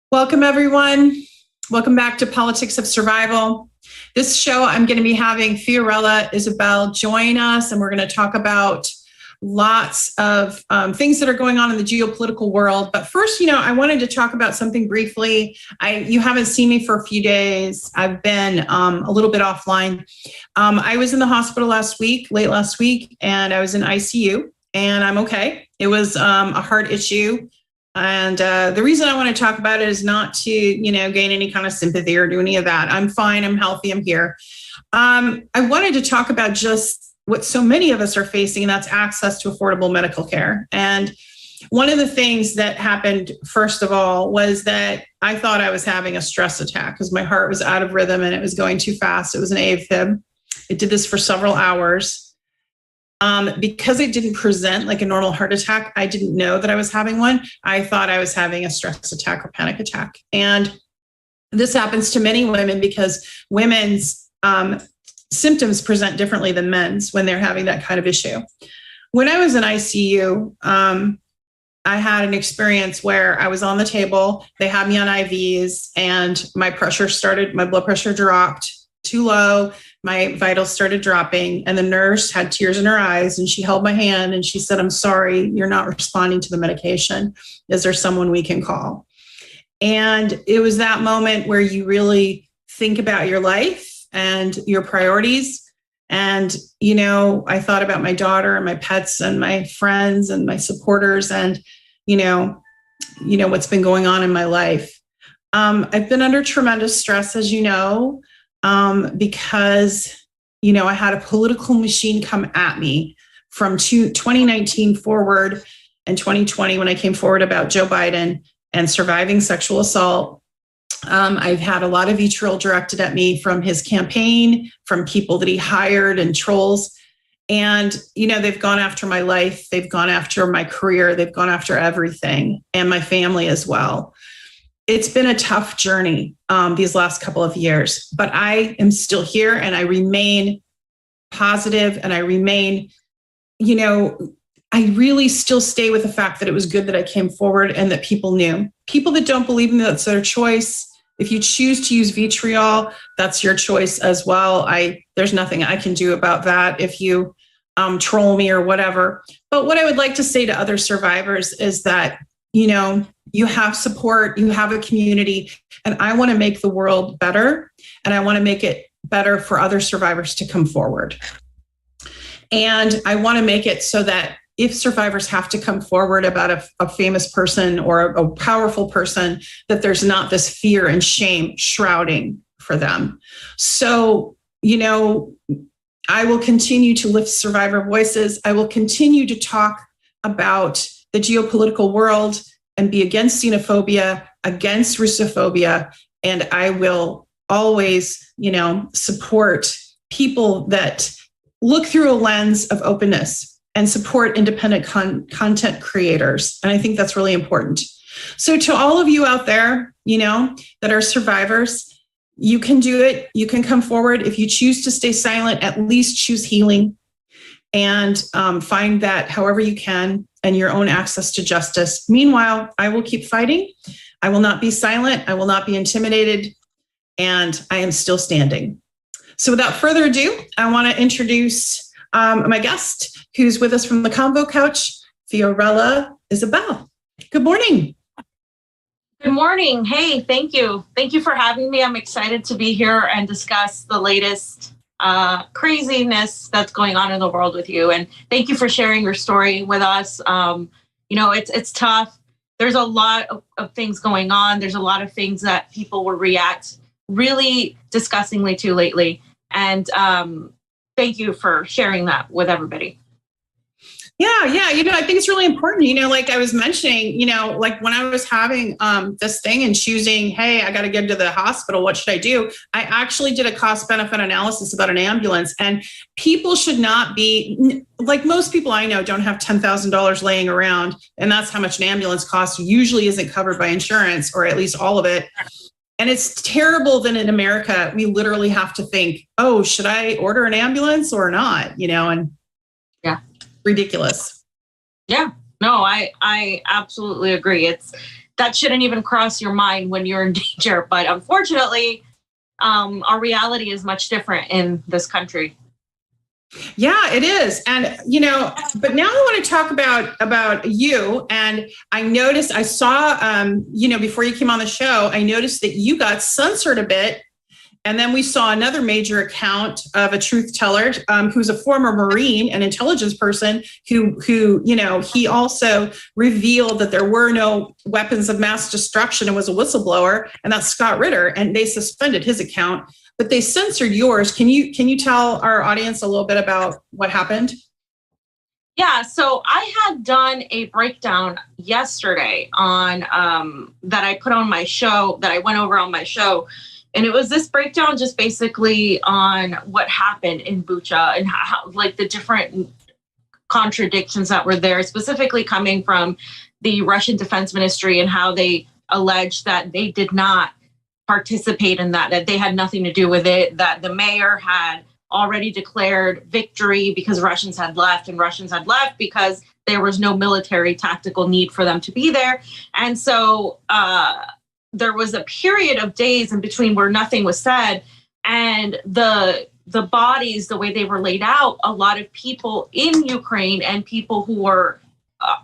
Welcome, everyone. Welcome back to Politics of Survival. This show, I'm going to be having Fiorella, Isabel join us, and we're going to talk about lots of things that are going on in the geopolitical world. But first, I wanted to talk about something briefly. You haven't seen me for a few days. I've been a little bit offline. I was in the hospital late last week, and I was in ICU, and I'm okay. It was a heart issue. And the reason I want to talk about it is not to, gain any kind of sympathy or do any of that. I'm fine. I'm healthy. I'm here. I wanted to talk about just what so many of us are facing, and that's access to affordable medical care. And one of the things that happened, first of all, was that I thought I was having a stress attack because my heart was out of rhythm and it was going too fast. It was an AFib. It did this for several hours. Because it didn't present like a normal heart attack, I didn't know that I was having one. I thought I was having a stress attack or panic attack. And this happens to many women because women's symptoms present differently than men's when they're having that kind of issue. When I was in ICU, I had an experience where I was on the table, they had me on IVs, and my blood pressure dropped too low. My vitals started dropping, and the nurse had tears in her eyes, and she held my hand and she said, "I'm sorry, you're not responding to the medication. Is there someone we can call?" And it was that moment where you really think about your life and your priorities. And, I thought about my daughter and my pets and my friends and my supporters and, what's been going on in my life. I've been under tremendous stress, as you know, because, I had a political machine come at me from 2019 forward and 2020 when I came forward about Joe Biden and surviving sexual assault. I've had a lot of vitriol directed at me from his campaign, from people that he hired and trolls. And, they've gone after my life. They've gone after my career. They've gone after everything, and my family as well. It's been a tough journey these last couple of years, but I am still here and I remain positive, and I remain, I really still stay with the fact that it was good that I came forward and that people knew. People that don't believe in me, that's their choice. If you choose to use vitriol, that's your choice as well. There's nothing I can do about that if you troll me or whatever. But what I would like to say to other survivors is that, you have support, you have a community, and I want to make the world better, and I want to make it better for other survivors to come forward. And I want to make it so that if survivors have to come forward about a famous person or a powerful person, that there's not this fear and shame shrouding for them. So, I will continue to lift survivor voices. I will continue to talk about the geopolitical world and be against xenophobia, against Russophobia. And I will always, support people that look through a lens of openness and support independent content creators. And I think that's really important. So to all of you out there, that are survivors, you can do it. You can come forward. If you choose to stay silent, at least choose healing and find that however you can and your own access to justice. Meanwhile, I will keep fighting. I will not be silent. I will not be intimidated. And I am still standing. So without further ado, I want to introduce my guest who's with us from the Convo Couch, Fiorella Isabel. Good morning. Good morning. Hey, thank you. Thank you for having me. I'm excited to be here and discuss the latest craziness that's going on in the world with you. And thank you for sharing your story with us. It's tough. There's a lot of things going on. There's a lot of things that people will react really disgustingly to lately. And thank you for sharing that with everybody. Yeah. I think it's really important, like I was mentioning, like when I was having this thing and choosing, hey, I got to get to the hospital. What should I do? I actually did a cost benefit analysis about an ambulance, and people should not be like, most people I know don't have $10,000 laying around. And that's how much an ambulance costs. Usually isn't covered by insurance, or at least all of it. And it's terrible that in America, we literally have to think, oh, should I order an ambulance or not? And yeah. Ridiculous. Yeah, no, I absolutely agree. that shouldn't even cross your mind when you're in danger. But unfortunately, our reality is much different in this country. Yeah, it is. And, you know, but now I want to talk about you. And I saw, you know, before you came on the show, I noticed that you got censored a bit. And then we saw another major account of a truth teller who's a former Marine, an intelligence person who, you know, he also revealed that there were no weapons of mass destruction and was a whistleblower. And that's Scott Ritter. And they suspended his account, but they censored yours. Can you tell our audience a little bit about what happened? Yeah, so I had done a breakdown yesterday on that I put on my show, that I went over on my show. And it was this breakdown just basically on what happened in Bucha and how, like, the different contradictions that were there, specifically coming from the Russian Defense Ministry and how they alleged that they did not participate in that they had nothing to do with it, that the mayor had already declared victory because Russians had left, and Russians had left because there was no military tactical need for them to be there. And so there was a period of days in between where nothing was said, and the bodies, the way they were laid out, a lot of people in Ukraine and people who were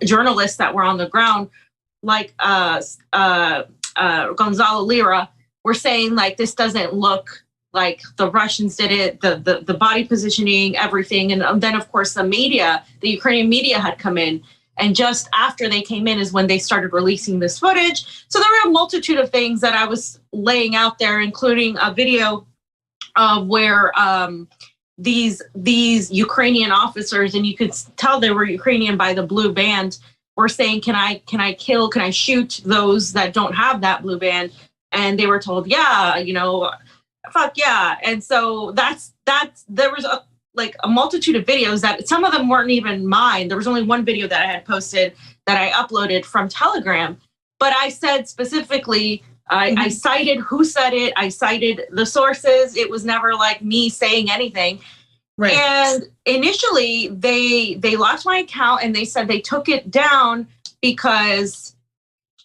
journalists that were on the ground, like Gonzalo Lira, were saying, like, this doesn't look like the Russians did it, the body positioning, everything. And then, of course, the media, the Ukrainian media had come in. And just after they came in is when they started releasing this footage. So there were a multitude of things that I was laying out there, including a video of where these Ukrainian officers, and you could tell they were Ukrainian by the blue band, were saying, can I shoot those that don't have that blue band? And they were told, yeah, you know, fuck yeah. And so there was a multitude of videos that some of them weren't even mine. There was only one video that I had posted that I uploaded from Telegram. But I said specifically, I cited who said it. I cited the sources. It was never like me saying anything. Right. And initially they locked my account and they said they took it down because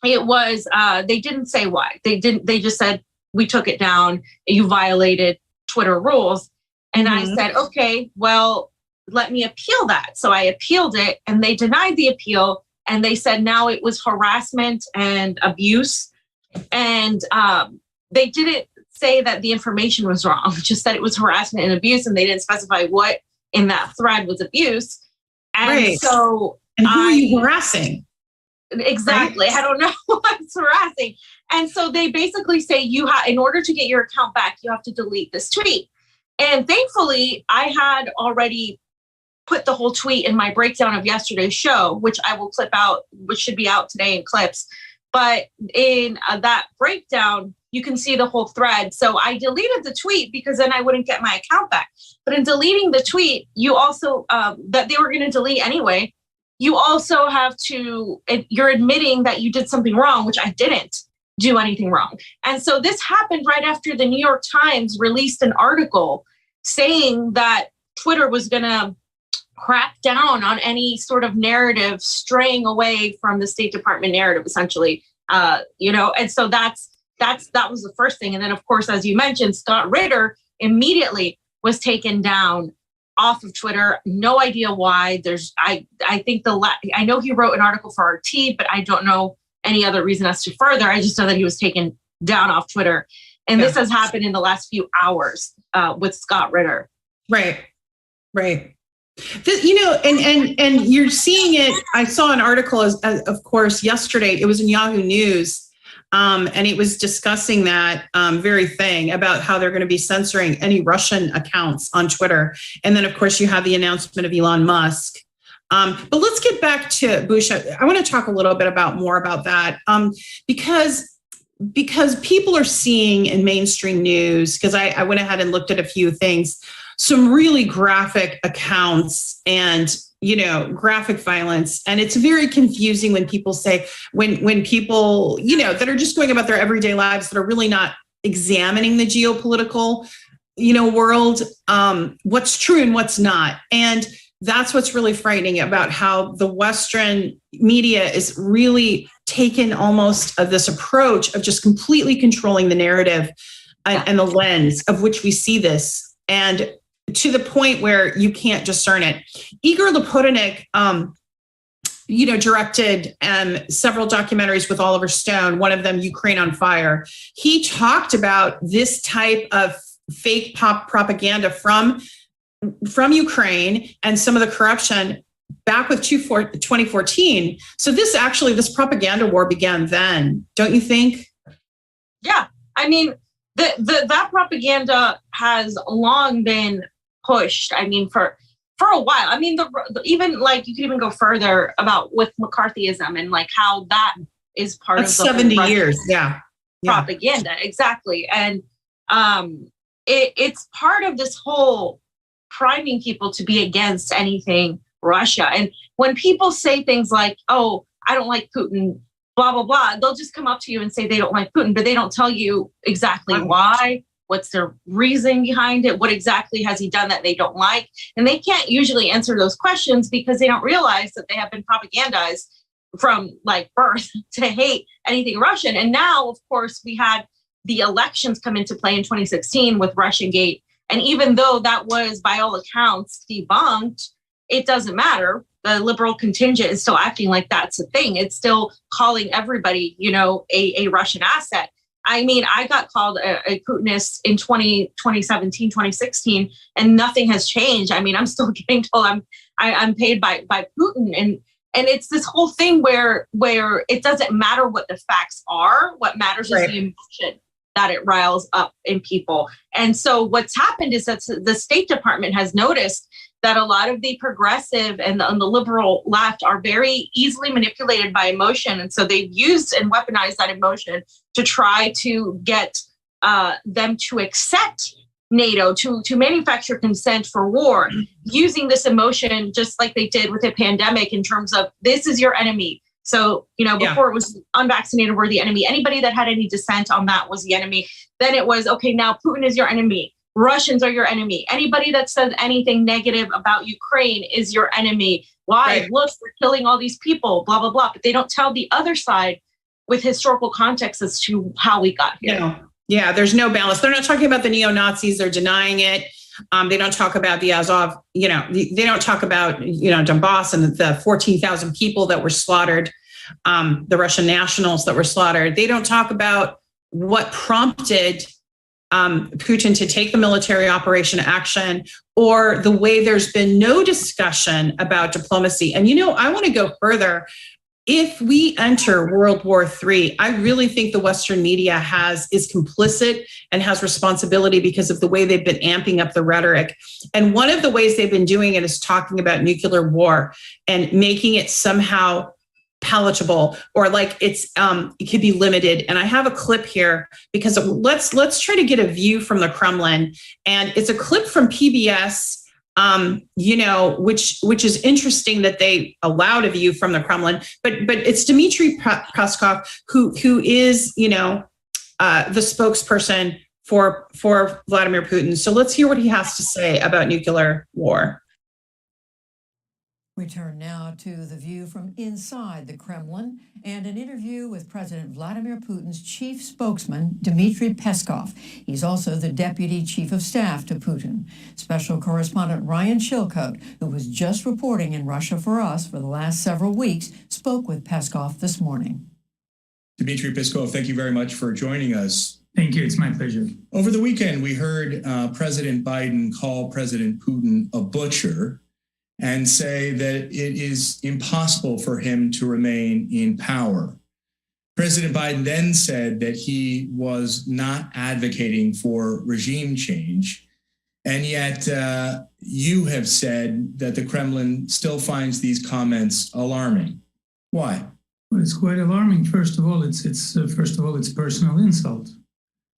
it was, they didn't say why. They just said, we took it down. You violated Twitter rules. And I said, okay, well, let me appeal that. So I appealed it and they denied the appeal. And they said now it was harassment and abuse. And they didn't say that the information was wrong, just that it was harassment and abuse. And they didn't specify what in that thread was abuse. And right. So and who are you harassing? Exactly. Right? I don't know what's harassing. And so they basically say in order to get your account back, you have to delete this tweet. And thankfully, I had already put the whole tweet in my breakdown of yesterday's show, which I will clip out, which should be out today in clips. But in that breakdown, you can see the whole thread. So I deleted the tweet because then I wouldn't get my account back. But in deleting the tweet, you also, that they were going to delete anyway, you also have to, you're admitting that you did something wrong, which I didn't do anything wrong. And so this happened right after the New York Times released an article saying that Twitter was going to crack down on any sort of narrative straying away from the State Department narrative, essentially. You know, and so that was the first thing. And then, of course, as you mentioned, Scott Ritter immediately was taken down off of Twitter. No idea why. I think I know he wrote an article for RT, but I don't know any other reason as to further. I just know that he was taken down off Twitter. And this has happened in the last few hours with Scott Ritter. Right. You know, and you're seeing it. I saw an article, of course, yesterday. It was in Yahoo News, and it was discussing that very thing about how they're going to be censoring any Russian accounts on Twitter. And then, of course, you have the announcement of Elon Musk. But let's get back to Bush. I want to talk a little bit more about that because people are seeing in mainstream news, because I went ahead and looked at a few things, some really graphic accounts and, you know, graphic violence. And it's very confusing when people say, when people, you know, that are just going about their everyday lives, that are really not examining the geopolitical, you know, world, what's true and what's not. And that's what's really frightening about how the Western media is really taken almost this approach of just completely controlling the narrative and the lens of which we see this, and to the point where you can't discern it. Igor Lopotnik, directed several documentaries with Oliver Stone, one of them, Ukraine on Fire. He talked about this type of fake propaganda from Ukraine and some of the corruption back with 2014. So this propaganda war began then, don't you think? Yeah, I mean, that propaganda has long been pushed. I mean, for a while. I mean, even like you could even go further about with McCarthyism and like how that is part That's of the 70 years. Yeah. Propaganda, exactly. And it's part of this whole priming people to be against anything Russia. And when people say things like, "Oh, I don't like Putin," blah blah blah, they'll just come up to you and say they don't like Putin, but they don't tell you exactly why. What's their reason behind it? What exactly has he done that they don't like? And they can't usually answer those questions because they don't realize that they have been propagandized from like birth to hate anything Russian. And now, of course, we had the elections come into play in 2016 with Russiagate. And even though that was, by all accounts, debunked, it doesn't matter. The liberal contingent is still acting like that's a thing. It's still calling everybody, a Russian asset. I mean, I got called a Putinist in 2017, 2016, and nothing has changed. I mean, I'm still getting told I'm paid by Putin. And it's this whole thing where it doesn't matter what the facts are. What matters is the emotion that it riles up in people. And so what's happened is that the State Department has noticed that a lot of the progressive and the liberal left are very easily manipulated by emotion. And so they've used and weaponized that emotion to try to get them to accept NATO, to manufacture consent for war, using this emotion just like they did with the pandemic in terms of this is your enemy. So, before it was unvaccinated were the enemy. Anybody that had any dissent on that was the enemy. Then it was, okay, now Putin is your enemy. Russians are your enemy. Anybody that says anything negative about Ukraine is your enemy. Why? Right. Look, we're killing all these people, blah, blah, blah. But they don't tell the other side with historical context as to how we got here. No. Yeah, there's no balance. They're not talking about the neo-Nazis. They're denying it. They don't talk about the Azov, they don't talk about, Donbass and the 14,000 people that were slaughtered, the Russian nationals that were slaughtered. They don't talk about what prompted Putin to take the military operation action, or the way there's been no discussion about diplomacy. And, I want to go further. If we enter World War III, I really think the Western media is complicit and has responsibility because of the way they've been amping up the rhetoric. And one of the ways they've been doing it is talking about nuclear war and making it somehow palatable, or like it could be limited. And I have a clip here because let's try to get a view from the Kremlin. And it's a clip from PBS. Which is interesting that they allowed a view from the Kremlin, but it's Dmitry Peskov who is, the spokesperson for Vladimir Putin. So let's hear what he has to say about nuclear war. We turn now to the view from inside the Kremlin and an interview with President Vladimir Putin's chief spokesman, Dmitry Peskov. He's also the deputy chief of staff to Putin. Special correspondent Ryan Chilcote, who was just reporting in Russia for us for the last several weeks, spoke with Peskov this morning. Dmitry Peskov, thank you very much for joining us. Thank you. It's my pleasure. Over the weekend, we heard President Biden call President Putin a butcher and say that it is impossible for him to remain in power. President Biden then said that he was not advocating for regime change. And yet you have said that the Kremlin still finds these comments alarming. Why? Well, it's quite alarming. First of all, it's personal insult.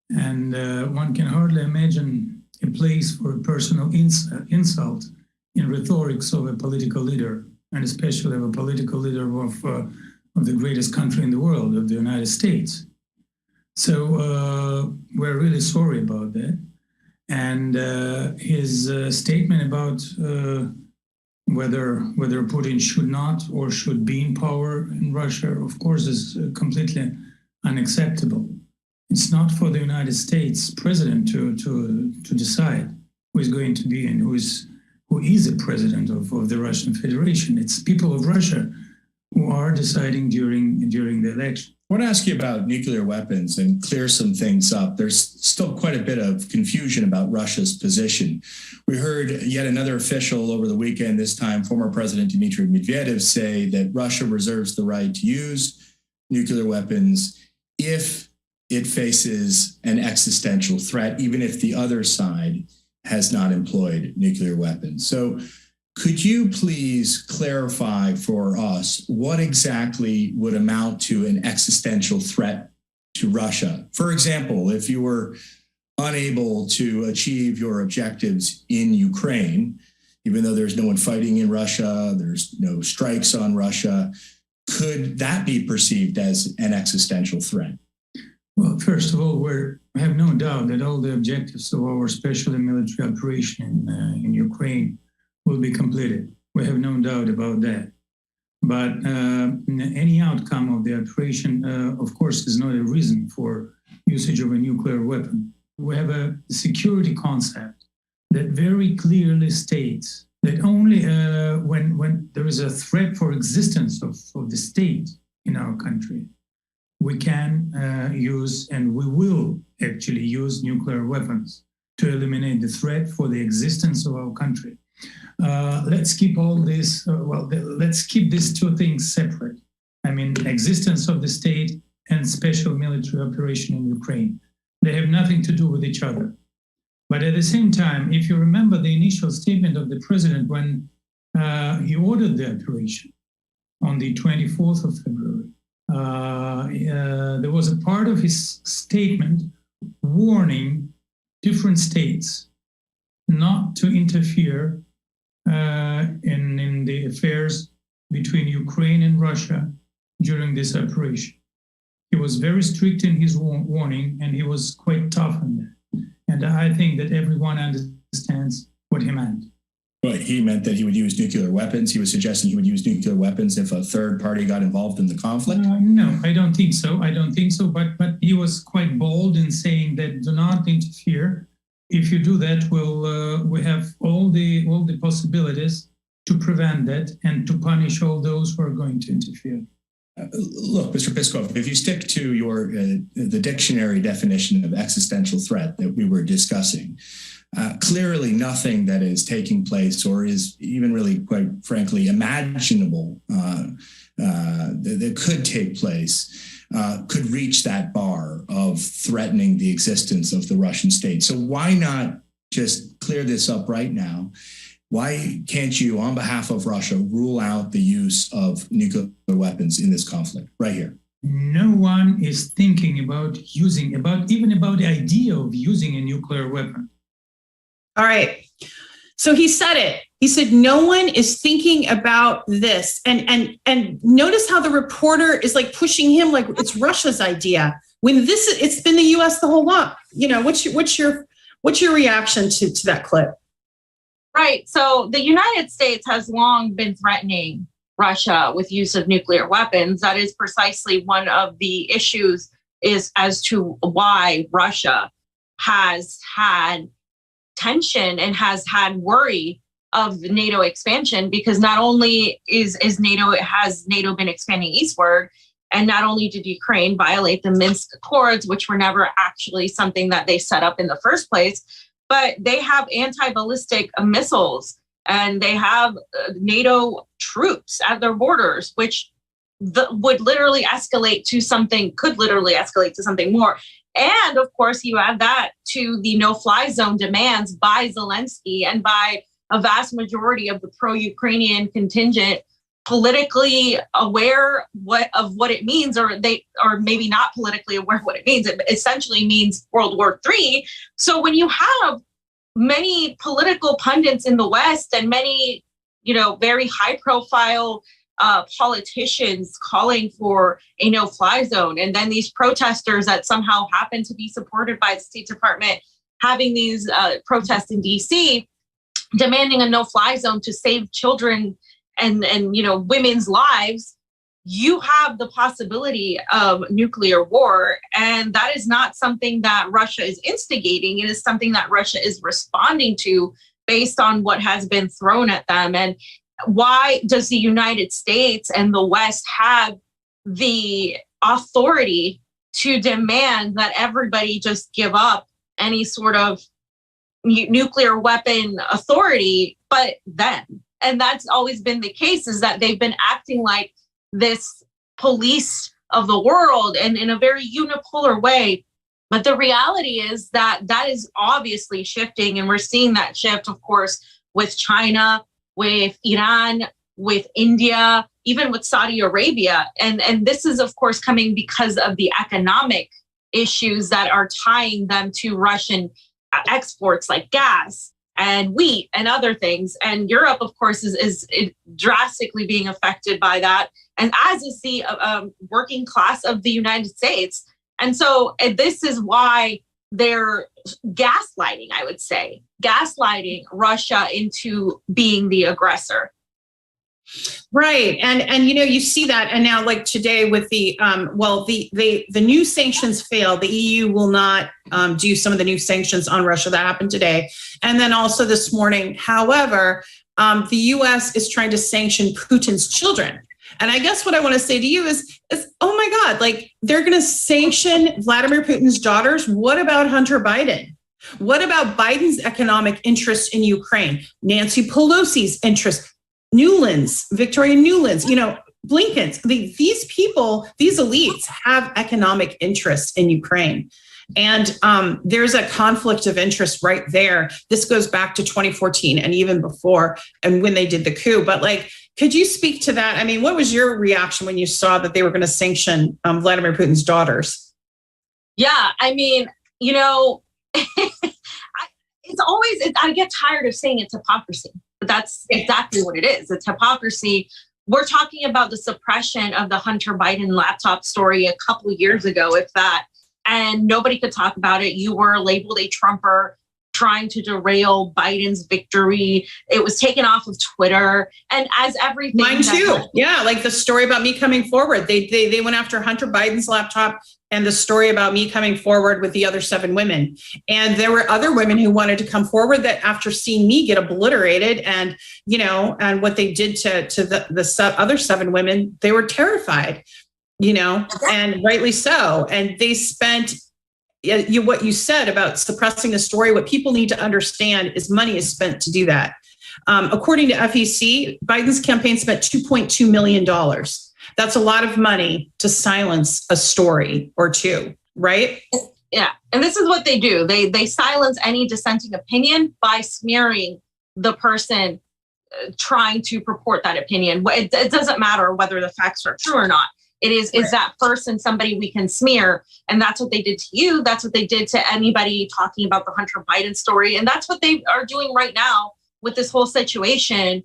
And one can hardly imagine a place for a personal insult in rhetorics of a political leader, and especially of a political leader of the greatest country in the world, of the United States. So we're really sorry about that. And his statement about whether Putin should not or should be in power in Russia, of course, is completely unacceptable. It's not for the United States president to decide who is going to be and who is the president of the Russian Federation. It's people of Russia who are deciding during the election. I want to ask you about nuclear weapons and clear some things up. There's still quite a bit of confusion about Russia's position. We heard yet another official over the weekend, this time former President Dmitry Medvedev, say that Russia reserves the right to use nuclear weapons if it faces an existential threat, even if the other side has not employed nuclear weapons. So could you please clarify for us what exactly would amount to an existential threat to Russia? For example, if you were unable to achieve your objectives in Ukraine, even though there's no one fighting in Russia, there's no strikes on Russia, could that be perceived as an existential threat? Well, first of all, we have no doubt that all the objectives of our special military operation in Ukraine will be completed. We have no doubt about that. But any outcome of the operation, of course, is not a reason for usage of a nuclear weapon. We have a security concept that very clearly states that only when there is a threat for existence of the state in our country, we can use, and we will actually use nuclear weapons to eliminate the threat for the existence of our country. Let's keep all this, let's keep these two things separate. I mean, existence of the state and special military operation in Ukraine. They have nothing to do with each other. But at the same time, if you remember the initial statement of the president when he ordered the operation on the 24th of February, there was a part of his statement warning different states not to interfere in the affairs between Ukraine and Russia during this operation. He was very strict in his warning, and he was quite tough on that. And I think that everyone understands what he meant. But he meant that he would use nuclear weapons. He was suggesting he would use nuclear weapons if a third party got involved in the conflict. No, I don't think so. I don't think so. But he was quite bold in saying that do not interfere. If you do that, we have all the possibilities to prevent that and to punish all those who are going to interfere. Look, Mr. Peskov, if you stick to your the dictionary definition of existential threat that we were discussing, clearly nothing that is taking place or is even really, quite frankly, imaginable that could take place could reach that bar of threatening the existence of the Russian state. So why not just clear this up right now? Why can't you, on behalf of Russia, rule out the use of nuclear weapons in this conflict right here? No one is thinking about even about the idea of using a nuclear weapon. All right. So he said it. He said, no one is thinking about this. And notice how the reporter is like pushing him like it's Russia's idea. When it's been the US the whole long. You know, what's your reaction to that clip? Right. So the United States has long been threatening Russia with use of nuclear weapons. That is precisely one of the issues is as to why Russia has had tension and has had worry of the NATO expansion, because not only has NATO been expanding eastward, and not only did Ukraine violate the Minsk Accords, which were never actually something that they set up in the first place, but they have anti-ballistic missiles and they have NATO troops at their borders, which could literally escalate to something more. And of course, you add that to the no-fly zone demands by Zelensky and by a vast majority of the pro-Ukrainian contingent, politically aware of what it means, or maybe not politically aware of what it means. It essentially means World War III. So when you have many political pundits in the West and many, very high-profile politicians calling for a no-fly zone, and then these protesters that somehow happen to be supported by the State Department having these protests in DC, demanding a no-fly zone to save children and women's lives, you have the possibility of nuclear war. And that is not something that Russia is instigating. It is something that Russia is responding to based on what has been thrown at them. And why does the United States and the West have the authority to demand that everybody just give up any sort of nuclear weapon authority but them? And that's always been the case, is that they've been acting like this police of the world and in a very unipolar way. But the reality is that that is obviously shifting. And we're seeing that shift, of course, with China, with Iran, with India, even with Saudi Arabia. And this is, of course, coming because of the economic issues that are tying them to Russian exports like gas and wheat and other things. And Europe, of course, is drastically being affected by that, and as is the working class of the United States. And so this is why they're gaslighting, I would say, gaslighting Russia into being the aggressor. Right. And you see that. And now, like today with the the new sanctions failed. The EU will not do some of the new sanctions on Russia. That happened today. And then also this morning, however, the US is trying to sanction Putin's children. And I guess what I want to say to you is, oh my God, like they're going to sanction Vladimir Putin's daughters. What about Hunter Biden? What about Biden's economic interest in Ukraine? Nancy Pelosi's interest? Victoria Nuland's, Blinken's. These people, these elites have economic interest in Ukraine. And there's a conflict of interest right there. This goes back to 2014 and even before, and when they did the coup. But could you speak to that? I mean, what was your reaction when you saw that they were going to sanction Vladimir Putin's daughters? Yeah, I mean, it's always, I get tired of saying it's hypocrisy. But that's exactly what it is. It's hypocrisy. We're talking about the suppression of the Hunter Biden laptop story a couple of years ago, if that, and nobody could talk about it. You were labeled a Trumper trying to derail Biden's victory. It was taken off of Twitter, and as everything. Mine too. Yeah, like the story about me coming forward. They went after Hunter Biden's laptop, and the story about me coming forward with the other 7 women. And there were other women who wanted to come forward that after seeing me get obliterated and, and what they did to the other 7 women, they were terrified, and rightly so. And they spent what you said about suppressing the story. What people need to understand is money is spent to do that. According to FEC, Biden's campaign spent $2.2 million. That's a lot of money to silence a story or two, right? Yeah. And this is what they do. They silence any dissenting opinion by smearing the person trying to purport that opinion. It doesn't matter whether the facts are true or not. Is that person somebody we can smear? And that's what they did to you. That's what they did to anybody talking about the Hunter Biden story. And that's what they are doing right now with this whole situation,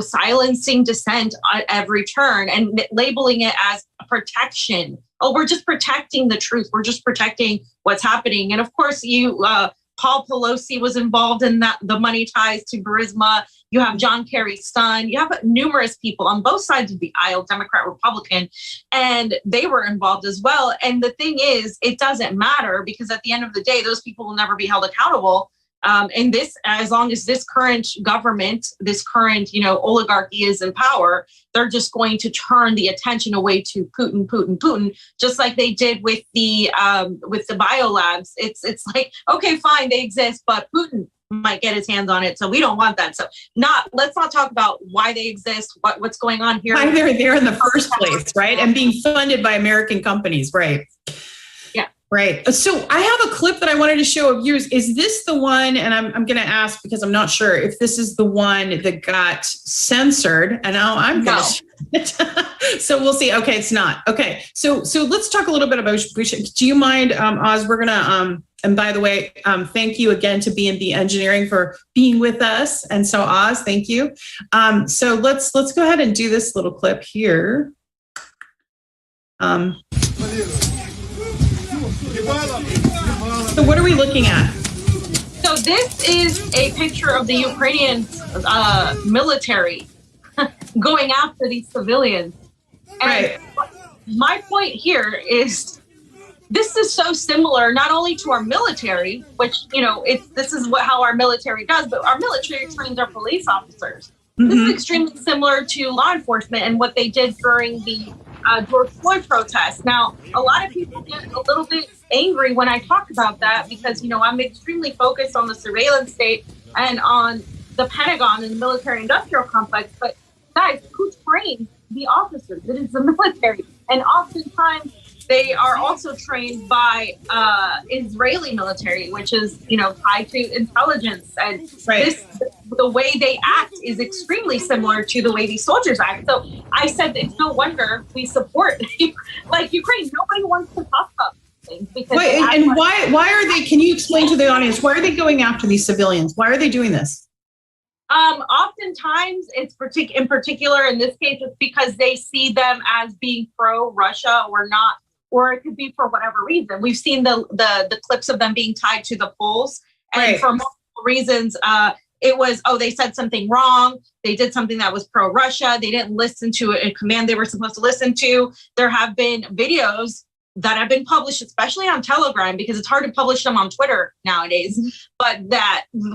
silencing dissent at every turn and labeling it as protection. Oh, we're just protecting the truth. We're just protecting what's happening. And of course, Paul Pelosi was involved in that, the money ties to Burisma. You have John Kerry's son. You have numerous people on both sides of the aisle, Democrat, Republican, and they were involved as well. And the thing is, it doesn't matter because at the end of the day, those people will never be held accountable. And this, as long as this current government, this current, oligarchy is in power, they're just going to turn the attention away to Putin, just like they did with the biolabs. It's like, okay, fine, they exist, but Putin might get his hands on it, so we don't want that. So let's not talk about why they exist, what's going on here. Why they're there in the first place, right? And being funded by American companies, right? Right. So I have a clip that I wanted to show of yours. Is this the one? And I'm going to ask because I'm not sure if this is the one that got censored. And now I'm going to. So we'll see. Okay, it's not. Okay. So let's talk a little bit about. Do you mind, Oz? We're going to. And by the way, thank you again to B&B Engineering for being with us. And so Oz, thank you. So let's go ahead and do this little clip here. So what are we looking at? So So this is a picture of the Ukrainian military going after these civilians. And my point here is this is so similar not only to our military, which, you know, this is how our military does, but our military trains our police officers. This is extremely similar to law enforcement and what they did during the George Floyd protests. Now, a lot of people get a little bit angry when I talk about that because, you know, I'm extremely focused on the surveillance state and on the Pentagon and the military industrial complex. But guys, who trains the officers? It is the military. And oftentimes they are also trained by Israeli military, which is, you know, tied to intelligence. And the way they act is extremely similar to the way these soldiers act. So I said it's no wonder we support like Ukraine. Nobody wants to talk about things because why are they? Can you explain to the audience why are they going after these civilians? Why are they doing this? Oftentimes it's in particular in this case, it's because they see them as being pro-Russia or not, or it could be for whatever reason. We've seen the clips of them being tied to the poles, and for multiple reasons. It was, they said something wrong. They did something that was pro-Russia. They didn't listen to a command they were supposed to listen to. There have been videos that have been published, especially on Telegram, because it's hard to publish them on Twitter nowadays, but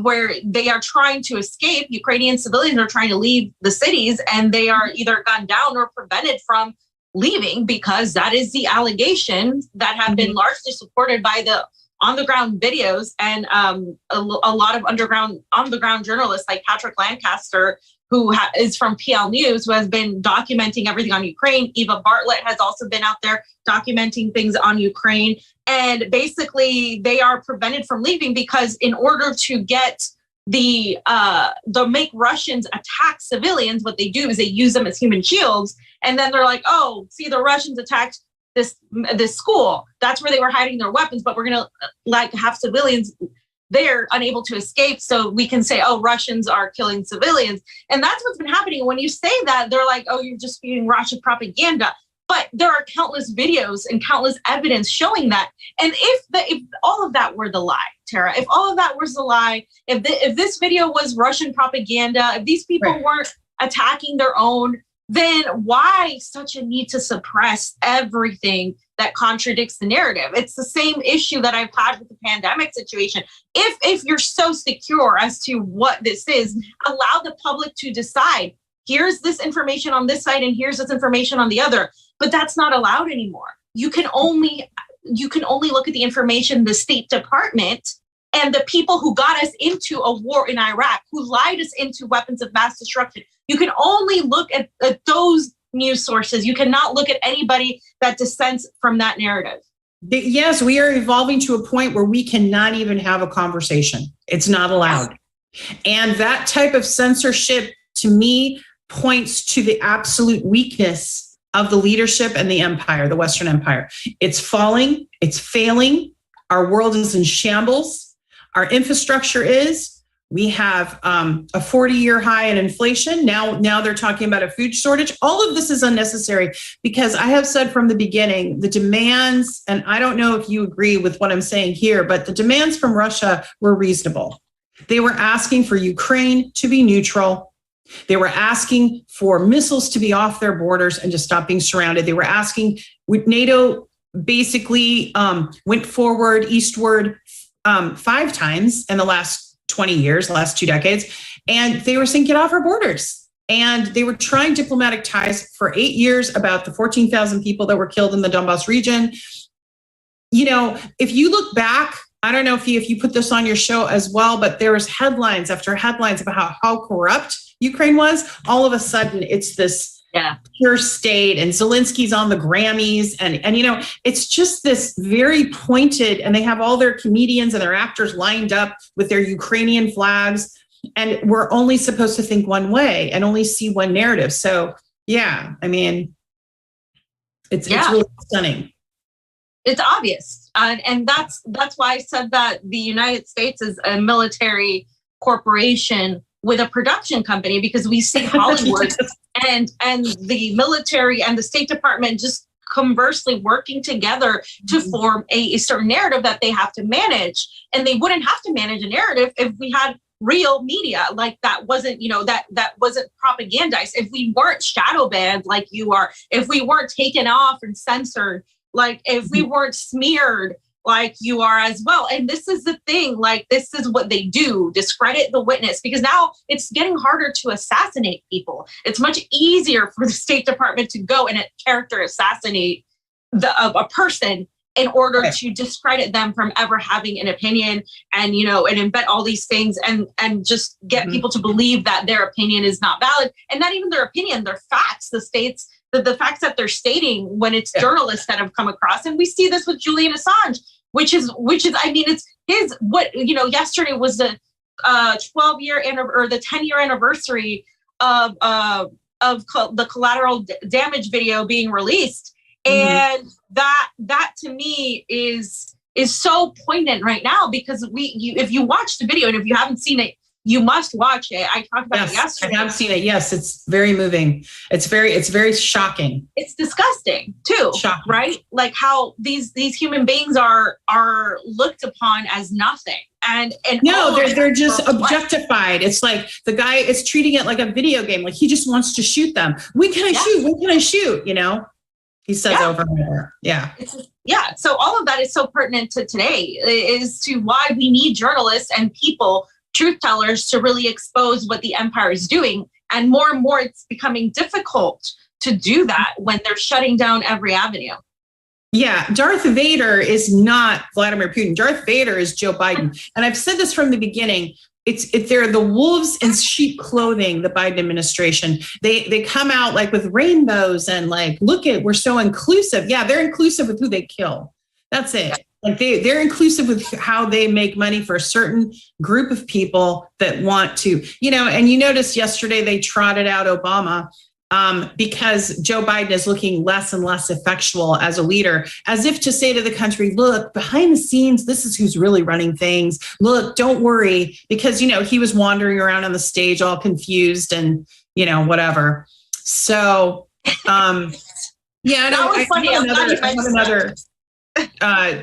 where they are trying to escape. Ukrainian civilians are trying to leave the cities, and they are either gunned down or prevented from leaving because that is the allegations that have been largely supported by the on-the-ground videos and a lot of on-the-ground journalists like Patrick Lancaster, who is from PL News, who has been documenting everything on Ukraine. Eva Bartlett has also been out there documenting things on Ukraine. And basically, they are prevented from leaving because in order to get the make Russians attack civilians, what they do is they use them as human shields. And then they're like, oh, see, the Russians attacked this school. That's where they were hiding their weapons, but we're gonna have civilians there unable to escape, so we can say, oh, Russians are killing civilians. And that's what's been happening. When you say that, they're like, oh, you're just feeding Russian propaganda. But there are countless videos and countless evidence showing that. And if all of that were the lie, Tara, if all of that was the lie, if this video was Russian propaganda, if these people weren't attacking their own, then why such a need to suppress everything that contradicts the narrative? It's the same issue that I've had with the pandemic situation. If you're so secure as to what this is, allow the public to decide, here's this information on this side and here's this information on the other. But that's not allowed anymore. You can only look at the information the State Department and the people who got us into a war in Iraq, who lied us into weapons of mass destruction. You can only look at those news sources. You cannot look at anybody that dissents from that narrative. Yes, we are evolving to a point where we cannot even have a conversation. It's not allowed. And that type of censorship, to me, points to the absolute weakness of the leadership and the empire, the Western Empire. It's falling. It's failing. Our world is in shambles. Our infrastructure is. We have a 40-year high in inflation. Now they're talking about a food shortage. All of this is unnecessary because I have said from the beginning, the demands, and I don't know if you agree with what I'm saying here, but the demands from Russia were reasonable. They were asking for Ukraine to be neutral. They were asking for missiles to be off their borders and to stop being surrounded. They were asking, NATO basically went forward, eastward 5 times in the last 20 years, the last 2 decades. And they were saying, get off our borders. And they were trying diplomatic ties for 8 years about the 14,000 people that were killed in the Donbass region. You know, if you look back, I don't know if you put this on your show as well, but there was headlines after headlines about how corrupt Ukraine was. All of a sudden, it's this pure state, and Zelensky's on the Grammys, and you know, it's just this very pointed, and they have all their comedians and their actors lined up with their Ukrainian flags, and we're only supposed to think one way and only see one narrative. So yeah, I mean, it's really stunning. It's obvious, and that's why I said that the United States is a military corporation with a production company, because we see Hollywood and the military and the State Department just conversely working together to form a certain narrative that they have to manage. And they wouldn't have to manage a narrative if we had real media like that wasn't, that wasn't propagandized, if we weren't shadow banned like you are, if we weren't taken off and censored, like if we weren't smeared like you are as well. And this is the thing, like this is what they do, discredit the witness, because now it's getting harder to assassinate people. It's much easier for the State Department to go and character assassinate a person in order to discredit them from ever having an opinion, and and embed all these things and just get people to believe that their opinion is not valid, and not even their opinion, their facts, the facts that they're stating when it's journalists that have come across. And we see this with Julian Assange, which is I mean, it's his, yesterday was the 12-year or the 10-year anniversary of the collateral damage video being released. And that to me is so poignant right now, because if you watch the video, and if you haven't seen it, you must watch it. I talked about it yesterday. I have seen it. Yes, it's very moving. It's very shocking. It's disgusting too, shocking. Right? Like how these human beings are looked upon as nothing. And no, they're just objectified. It's like the guy is treating it like a video game. Like he just wants to shoot them. When can I shoot? When can I shoot? He says over and over. Yeah. So all of that is so pertinent to today, is to why we need journalists and people, truth tellers, to really expose what the empire is doing. And more, it's becoming difficult to do that when they're shutting down every avenue. Yeah. Darth Vader is not Vladimir Putin. Darth Vader is Joe Biden. And I've said this from the beginning. They're the wolves in sheep clothing, the Biden administration. They come out like with rainbows and like, we're so inclusive. Yeah, they're inclusive with who they kill. That's it. Like they're inclusive with how they make money for a certain group of people that want to, and you noticed yesterday they trotted out Obama because Joe Biden is looking less and less effectual as a leader, as if to say to the country, look, behind the scenes, this is who's really running things. Look, don't worry, because, he was wandering around on the stage all confused and, whatever. So, I have another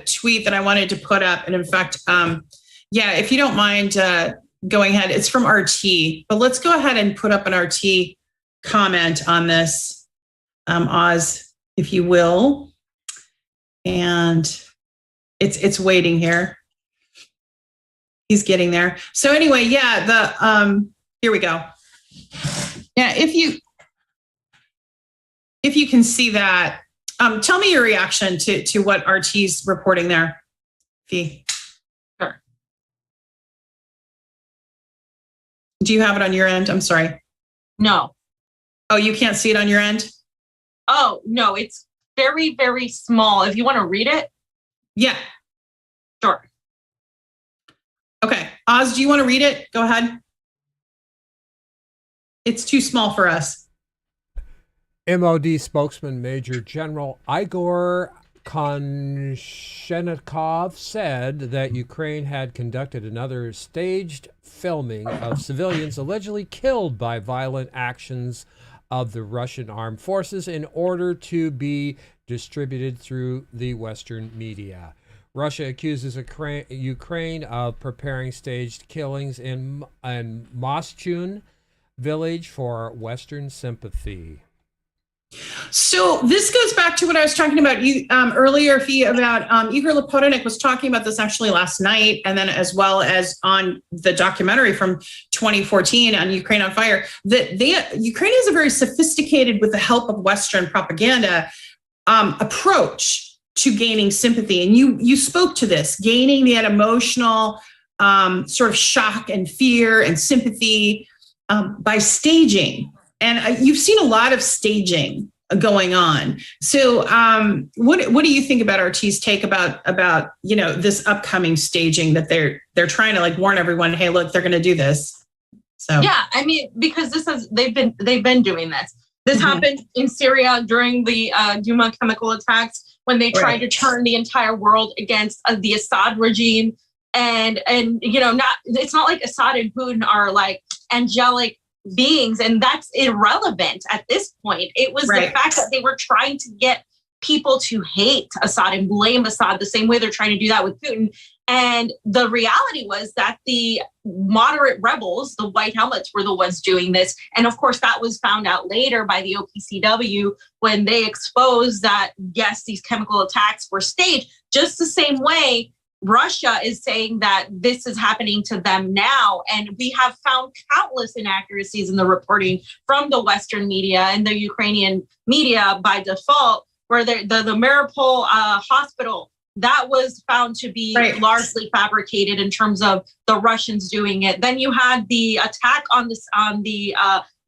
tweet that I wanted to put up. And in fact, if you don't mind going ahead, it's from RT, but let's go ahead and put up an RT comment on this, Oz, if you will. And it's waiting here. He's getting there. So anyway, here we go. Yeah, if you can see that, tell me your reaction to what RT's reporting there, Fee. Sure. Do you have it on your end? I'm sorry. No. Oh, you can't see it on your end? Oh, no, it's very, very small. If you want to read it. Yeah. Sure. Okay. Oz, do you want to read it? Go ahead. It's too small for us. MOD spokesman Major General Igor Konchenikov said that Ukraine had conducted another staged filming of civilians allegedly killed by violent actions of the Russian armed forces in order to be distributed through the Western media. Russia accuses Ukraine of preparing staged killings in Moschun village for Western sympathy. So this goes back to what I was talking about earlier, Fee, about Igor Lopotnik was talking about this actually last night, and then as well as on the documentary from 2014 on Ukraine on Fire, that Ukraine is a very sophisticated, with the help of Western propaganda, approach to gaining sympathy. And you spoke to this, gaining that emotional sort of shock and fear and sympathy by staging. And you've seen a lot of staging going on. So what do you think about RT's take about this upcoming staging that they're trying to like warn everyone, hey, look, they're going to do this. So yeah, I mean, because they've been doing this. This happened in Syria during the Duma chemical attacks, when they tried to turn the entire world against the Assad regime. And it's not like Assad and Putin are like angelic beings, and that's irrelevant at this point. It was the fact that they were trying to get people to hate Assad and blame Assad the same way they're trying to do that with Putin. And the reality was that the moderate rebels, the white helmets, were the ones doing this. And of course, that was found out later by the OPCW when they exposed that, yes, these chemical attacks were staged, just the same way Russia is saying that this is happening to them now. And we have found countless inaccuracies in the reporting from the Western media and the Ukrainian media by default, where the Mariupol hospital, that was found to be largely fabricated in terms of the Russians doing it. Then you had the attack on the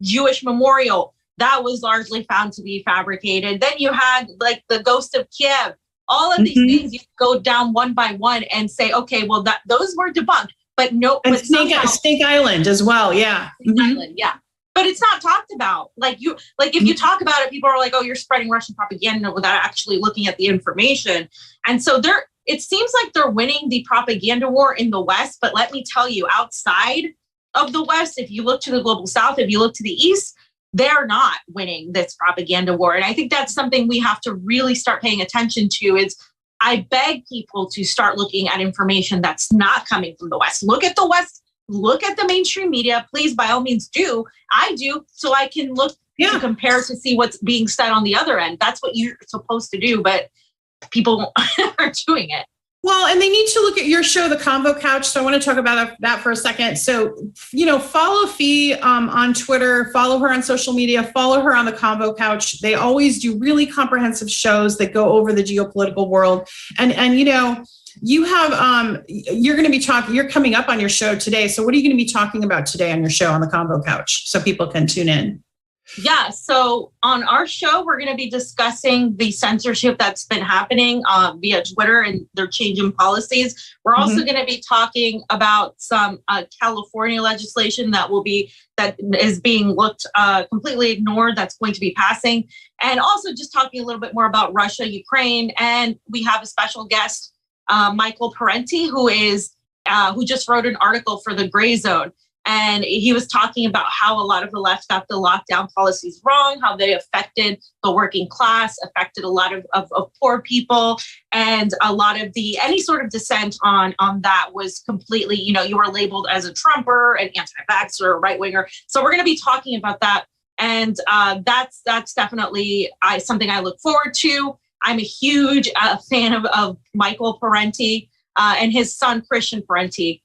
Jewish memorial. That was largely found to be fabricated. Then you had like the ghost of Kiev. All of these things, you go down one by one and say, okay, well, those were debunked, but no. And but Snake Island as well, yeah. Island, yeah. But it's not talked about. If you talk about it, people are like, oh, you're spreading Russian propaganda without actually looking at the information. And so it seems like they're winning the propaganda war in the West. But let me tell you, outside of the West, if you look to the global South, if you look to the East, they're not winning this propaganda war. And I think that's something we have to really start paying attention to. Is I beg people to start looking at information that's not coming from the West. Look at the West. Look at the mainstream media. Please, by all means, do. I do, so I can look to compare to see what's being said on the other end. That's what you're supposed to do, but people aren't doing it. Well, and they need to look at your show, The Convo Couch. So I want to talk about that for a second. So, follow Fee on Twitter, follow her on social media, follow her on The Convo Couch. They always do really comprehensive shows that go over the geopolitical world. And you have, you're going to be you're coming up on your show today. So what are you going to be talking about today on your show on The Convo Couch so people can tune in? Yeah, so on our show, we're going to be discussing the censorship that's been happening via Twitter and their change in policies. We're also going to be talking about some California legislation that is being looked completely ignored, that's going to be passing. And also just talking a little bit more about Russia, Ukraine. And we have a special guest, Michael Parenti, who just wrote an article for the Gray Zone. And he was talking about how a lot of the left got the lockdown policies wrong, how they affected the working class, affected a lot of poor people. And a lot of any sort of dissent on that was completely, you were labeled as a Trumper, an anti-vaxxer, right winger. So we're going to be talking about that. And that's definitely something I look forward to. I'm a huge fan of Michael Parenti and his son, Christian Parenti.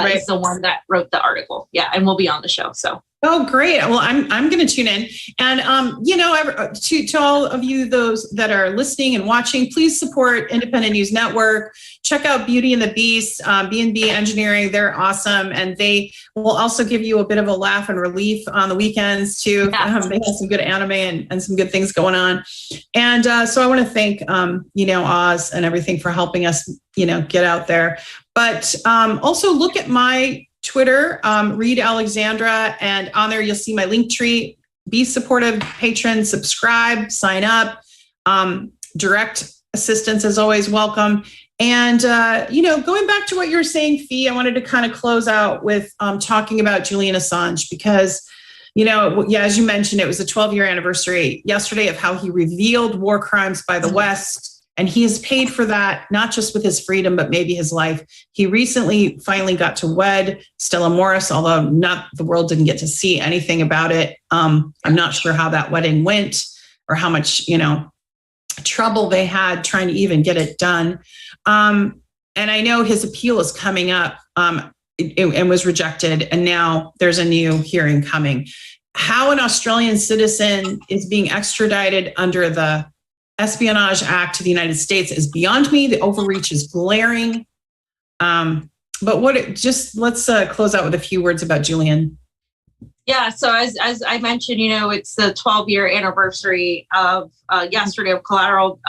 Is the one that wrote the article. Yeah, and we'll be on the show. So. Oh, great. Well, I'm going to tune in. And, to all of you, those that are listening and watching, please support Independent News Network. Check out Beauty and the Beast, B&B Engineering. They're awesome. And they will also give you a bit of a laugh and relief on the weekends, too. Yeah. They have some good anime and some good things going on. And so I want to thank, Oz and everything for helping us, get out there. But also look at my Twitter, Reed Alexandra, and on there you'll see my link tree. Be supportive, patron, subscribe, sign up. Direct assistance is always welcome. And going back to what you were saying, Fee, I wanted to kind of close out with talking about Julian Assange because, as you mentioned, it was the 12-year anniversary yesterday of how he revealed war crimes by the West. And he has paid for that, not just with his freedom, but maybe his life. He recently finally got to wed Stella Morris, although the world didn't get to see anything about it. I'm not sure how that wedding went or how much, trouble they had trying to even get it done. And I know his appeal is coming up and was rejected. And now there's a new hearing coming. How an Australian citizen is being extradited under the Espionage Act to the United States is beyond me. The overreach is glaring. But let's close out with a few words about Julian. Yeah, so as I mentioned, it's the 12-year anniversary of yesterday of Collateral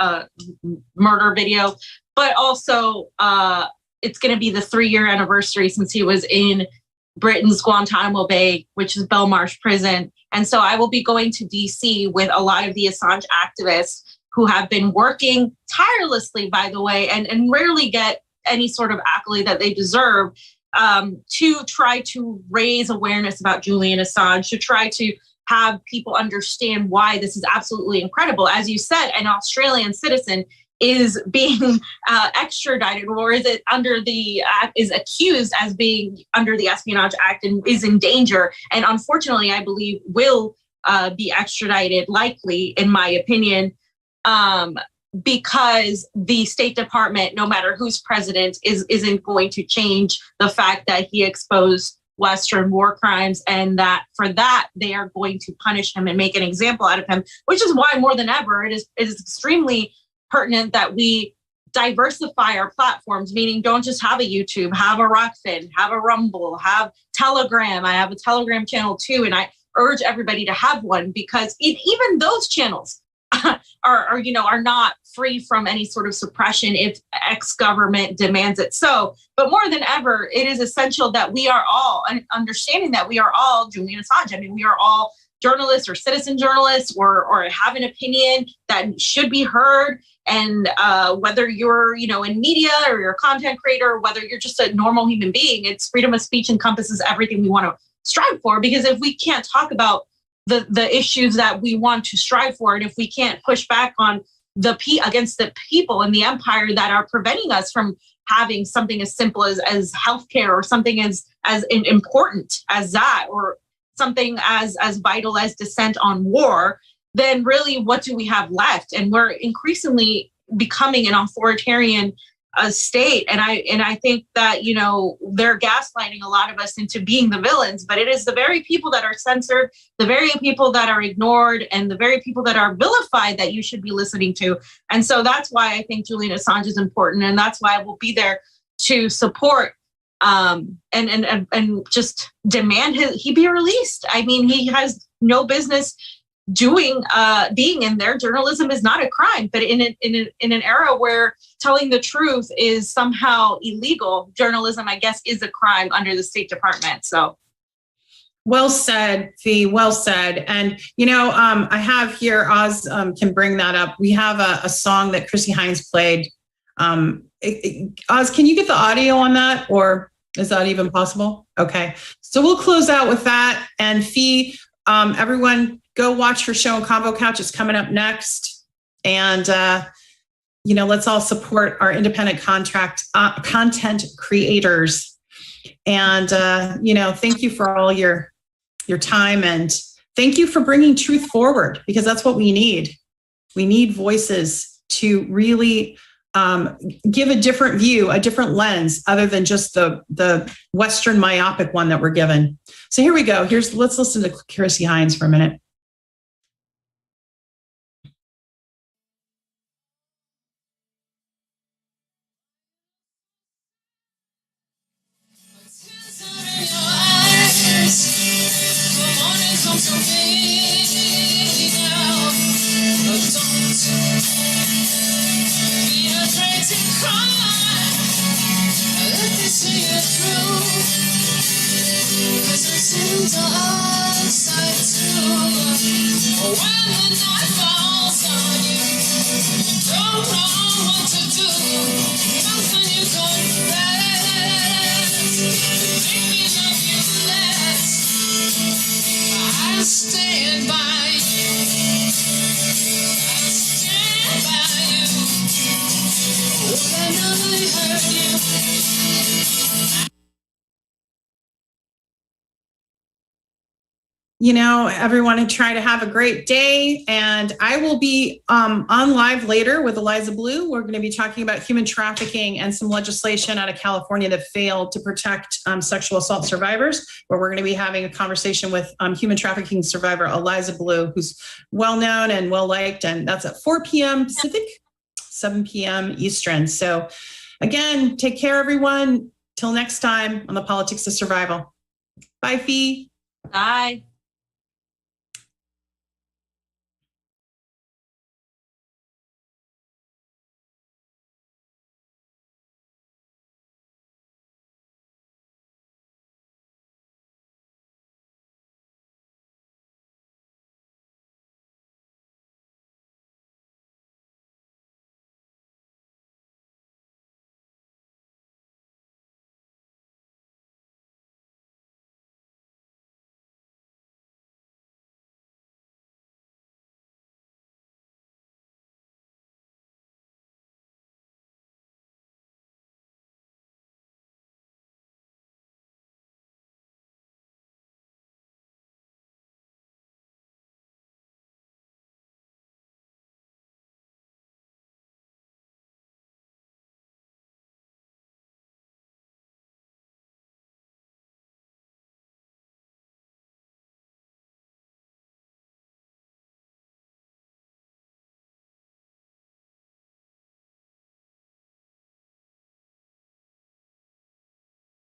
murder video, but also it's going to be the 3-year anniversary since he was in Britain's Guantanamo Bay, which is Belmarsh prison. And so I will be going to DC with a lot of the Assange activists who have been working tirelessly, by the way, and rarely get any sort of accolade that they deserve, to try to raise awareness about Julian Assange, to try to have people understand why this is absolutely incredible. As you said, an Australian citizen is being extradited, or is it under the is accused as being under the Espionage Act and is in danger, and unfortunately, I believe will be extradited, likely, in my opinion, because the State Department, no matter who's president, isn't going to change the fact that he exposed Western war crimes, and that for that they are going to punish him and make an example out of him. Which is why, more than ever, it is extremely pertinent that we diversify our platforms, meaning don't just have a YouTube, have a Rockfin, have a Rumble, have Telegram. I have a Telegram channel too, and I urge everybody to have one, because even those channels are not free from any sort of suppression if ex-government demands it so. But more than ever, it is essential that we are all understanding that we are all Julian Assange. I mean, we are all journalists or citizen journalists or have an opinion that should be heard. And whether you're, in media or you're a content creator, or whether you're just a normal human being, it's freedom of speech encompasses everything we want to strive for. Because if we can't talk about the issues that we want to strive for, and if we can't push back on against the people in the empire that are preventing us from having something as simple as healthcare, or something as important as that, or something as vital as dissent on war, then really what do we have left? And we're increasingly becoming an authoritarian state. And I think that, they're gaslighting a lot of us into being the villains, but it is the very people that are censored, the very people that are ignored, and the very people that are vilified that you should be listening to. And so that's why I think Julian Assange is important. And that's why I will be there to support and just demand he be released. I mean, he has no business being in there. Journalism is not a crime, but in an era where telling the truth is somehow illegal, journalism, I guess, is a crime under the State Department. So well said, Fee, well said. And I have here, Oz can bring that up, we have a song that Chrissy Hines played. Oz, can you get the audio on that, or is that even possible? Okay, so we'll close out with that. And Fee, everyone, go watch her show on Combo Couch. It's coming up next. And, let's all support our independent content creators. And, thank you for all your time. And thank you for bringing truth forward, because that's what we need. We need voices to really give a different view, a different lens, other than just the Western myopic one that we're given. So here we go. Let's listen to Chrissy Hines for a minute. Stand by you. I stand by you. Will I never hurt you? Everyone try to have a great day. And I will be on live later with Eliza Blue. We're going to be talking about human trafficking and some legislation out of California that failed to protect sexual assault survivors, where we're going to be having a conversation with human trafficking survivor Eliza Blue, who's well-known and well-liked. And that's at 4 p.m. Pacific, 7 p.m. Eastern. So again, take care, everyone. Till next time on the Politics of Survival. Bye, Fee. bye.